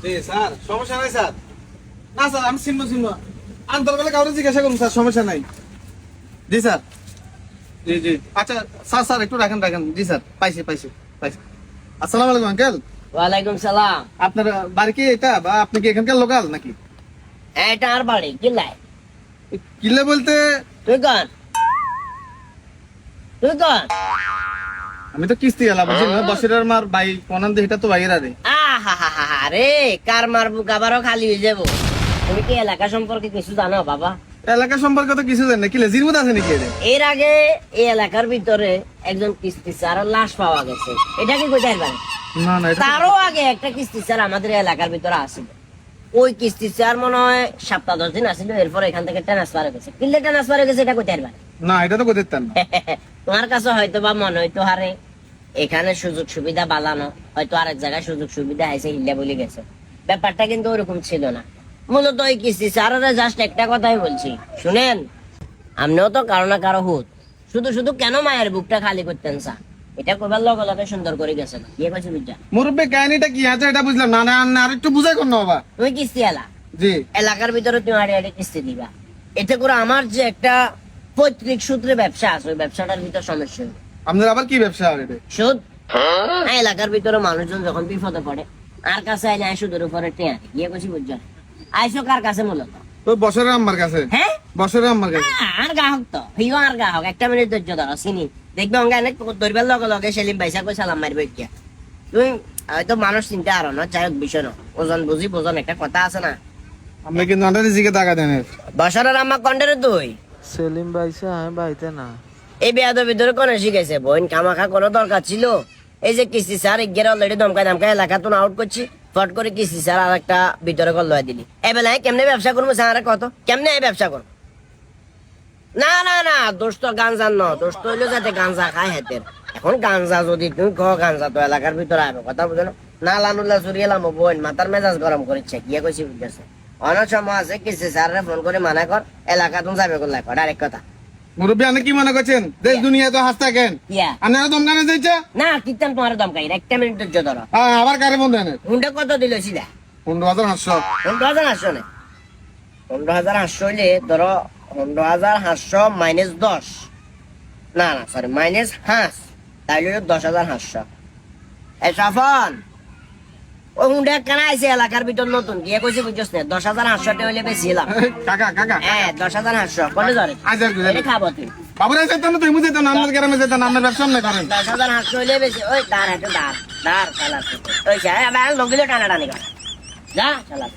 Sir সমস্যা নাই sir. না স্যার আমি চিনবো আন্তর্বেলা কাউরে জিজ্ঞাসা করুন স্যার, সমস্যা নাই। জি স্যার, জি আচ্ছা স্যার একটু রাখেন। জি স্যার, পাইছি। আসসালামু আলাইকুম আঙ্কেল। ওয়ালাইকুম সালাম। আপনার বাড়ি কি এটা, বা আপনি কি এখানকার লোকাল নাকি? এটা আর বাড়ি কিল্লাই। কিলে বলতে তুই কন? আমি তো কিস্তি এলা বুঝি না, বসিরার মার ভাই কোনান এটা তো ভাইয়েরা রে। আরে কার মারবো আবারও খালি হয়ে যাবো। তুমি কি এলাকা সম্পর্কে কিছু জানো বাবা? এলাকা সম্পর্কে তো কিছু জানি না, কিলে জিরমুদ আছে নাকি এর? এর আগে এই এলাকার ভিতরে একজন কিস্তি স্যার লাশ পাওয়া গেছে, এটা কি কোথায় পারে? না এটা তারও আগে একটা কিস্তি স্যার আমাদের এলাকার ভিতরে আসছিল। ওই কিস্তি স্যার মনে হয় 7-10 দিন আসছিল, এরপর এখান থেকে ট্রান্সফার হয়ে গেছে। কিল্লে ট্রান্সফার হয়ে গেছে, এটা কোথায় পারে? না এটা তো কোথায় না। তোমার কাছে হয়তো বা মনে হইতো হারে এখানে সুযোগ সুবিধা বালানো, হয়তো আরেক জায়গায় সুযোগ সুবিধা আইসে হিল্লা বলে গেছে। ব্যাপারটা কিন্তু ওরকম ছিল না। মূলত ওই কিস্তি স্যারেরা জাস্ট একটা কথাই বলছি, শুনেন, আপনিও তো কারো না কারো হুত, শুধু কেন মায়ের বুকটা খালি করতেন স্যার? এটা কবার লগে সুন্দর করে গেছে না, কি কইছি বুঝা? মুরব্বি কাহিনীটা কি আছে এটা বুঝলাম না। আর একটু বুঝাই কোন বাবা। তুমি কিস্তি এলা জি এলাকার ভিতরে তুমি আড়ে কিস্তি দিবা, এতে করে আমার যে একটা পৈতৃক সূত্রে ব্যবসা আছে, ওই ব্যবসাটার ভিতর সমস্যা হবে। আপনার আবার কি ব্যবসা হবে এটা? সুদ। এলাকার ভিতরে মানুষজন যখন বিপদে পড়ে আর কাছে আইলে সুদের উপরে টেয়া গিয়ে কইছি বুঝছো? আইসো কার কাছে মূলত? তো বছরের আম্মার কাছে। হ্যাঁ বছরের আম্মার কাছে। আর গ্রাহক তো হিও আর গ্রাহক, একটা মিনিট ধৈর্য ধরো, চিনি দেখবে অঙ্গে ধরবার লগে সেলিম ভাইসা কই সালাম মারবে কিয়া। তুই হয়তো মানুষ চিন্তা আরো না, যাই হোক বিষয় না, ওজন বুঝি বোঝন একটা কথা আছে না। আপনি কিন্তু আন্ডারে জিকে টাকা দেন। বছরের আম্মা কন্ডারে তুই সেলিম ভাইসা আমি বাড়িতে না। এই বেয়াদের ভিতরে কোন শিখেছে বোন? কামাখা কোনো দরকার ছিল? এই যে কিস্তি স্যার এগিয়ে অলরেডি দমকায় এলাকা তো আউট করছি, ফট করে কিস্তি স্যার আর একটা ভিতরে কল লয় দিলি। এই বেলায় কেমনে ব্যবসা করবো স্যার? কত কেমনে এই ব্যবসা করবো? না দোষ তো গাঞ্জার ন, দোষ তো হইলো যাতে গাঞ্জা খায় হেতের। এখন গাঞ্জা যদি তুমি কো, গাঞ্জা তো এলাকার ভিতরে আবে, কথা বুঝো না? না লানুল্লাহ চুরি এলাম বোন, মাথার মেজাজ গরম করেছে, গিয়ে কইছি বুঝেছে। অনেক সময় আছে কিস্তি স্যারের ফোন করে মানা কর, এলাকা তুমি যাবে করলে ডাইরেক্ট কথা। মুরব্বী আপনি কি মনে করছেন দেশ দুনিয়া তো হাস থাকেন? আপনারা দমকানে যাইছে না কিতাম তোমার দমকাই, একটা মিনিট ধৈর্য ধরো। আবার কারে বন্ধ এনে হুন্ডা কত দিল সিধা? 15,800। 15,800 না, 15,800 হইলে ধরো 15,800 -10, না সরি -5, তাইলে 10,800। এই সাফন, ও হুন্ডা কেন আইছে এলাকার ভিতর নতুন, গিয়ে কইছে বুঝছস না? 10,800 হইলে বেশি এলাম। কাকা হ্যাঁ 10,800 বলে ধরে এটা খাবো তুই। বাবুরা যেতেন না, তুই বুঝে যেতেন, আপনার গ্রামে যেতেন, আপনার ব্যবসা না করেন। 10,800 হইলে বেশি। ওই দাঁড় একটু দাঁড় চালা ওই যায় লোক দিলে টানাটানি করে, যা চালা।